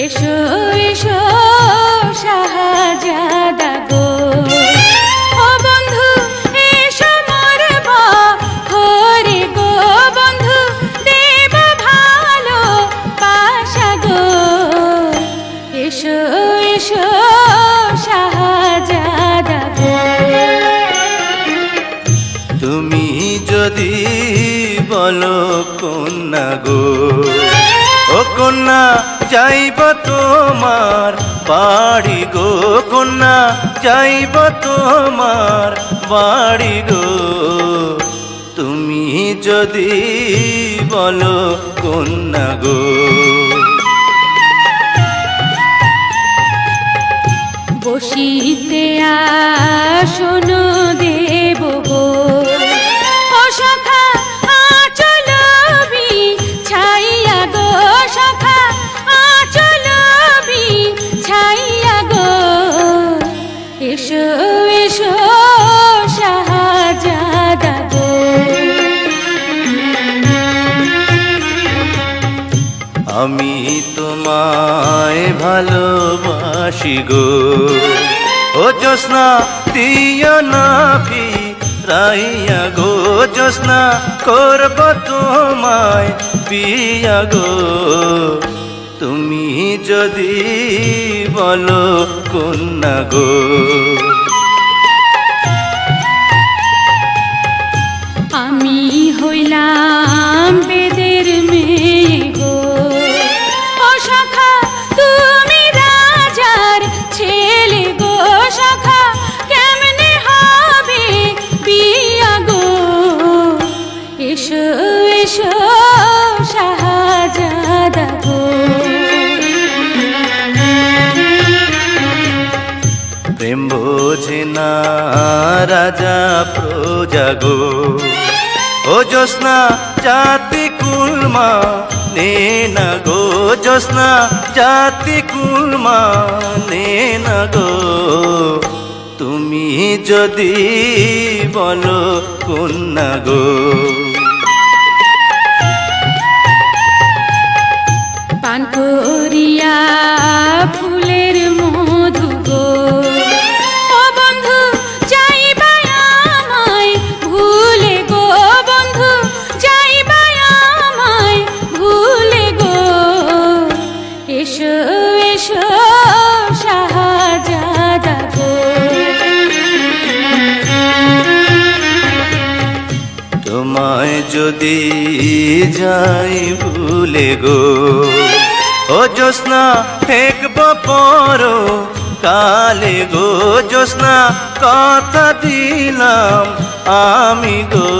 এসো এসো শাহজাদা গো, ও বন্ধু এসো মোর বহরে গো, বন্ধু দেব ভালো বাসা গো। এসো এসো শাহজাদা গো। তুমি যদি বলো কন্যা গো, ও কন্যা যাইব তোমার বাড়ি গো, কন্যা যাইব তোমার বাড়ি গো। তুমি যদি বলো কন্যা গো। বসিতে আসন দেব গো, ও সখা আঁচল বিছাইয়া গো, সখা আঁচল বিছাইয়া গো। এসো এসো শাহজাদা গো। আমি তোমায় ভালোবাসি গো, ও জ্যোৎস্না দিও না ফিরাইয়া গো, জ্যোৎস্না করব তোমায় বিয়া গো। তুমি যদি বলো কন্যা গো। আমি হইলাম বেদের মেয়ে গো, ও সখা তুমি রাজার ছেলে গো, সখা কেমনে হবে বিয়া গো। এসো এসো শাহজাদা গো। প্রেম বোঝে না রাজা প্রজা গো, ও জ্যোৎস্না জাতি কুলমা নে না গো, জ্যোৎস্না জাতি কুলমা নে না গো। তুমি যদি বলো কন্যা গো। পান করিয়া ফুলের মধু গো, ও বন্ধু যাইবা আমায় ভুলে গো, বন্ধু যাইবা আমায় ভুলে গো। এসো এসো শাহজাদা গো। তোমায় যদি যাই ভুলে গো, ও জ্যোৎস্না দেখব পর কালে গো, জ্যোৎস্না কথা দিলাম আমি গো।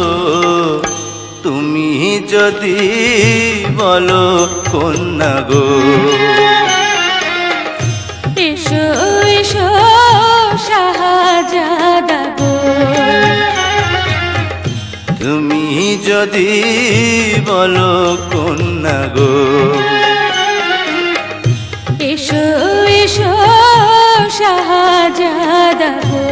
তুমি যদি বলো কন্যা গো। এসো এসো শাহজাদা গো। তুমি যদি বলো কন্যা গো। এসো এসো শাহজাদা গো।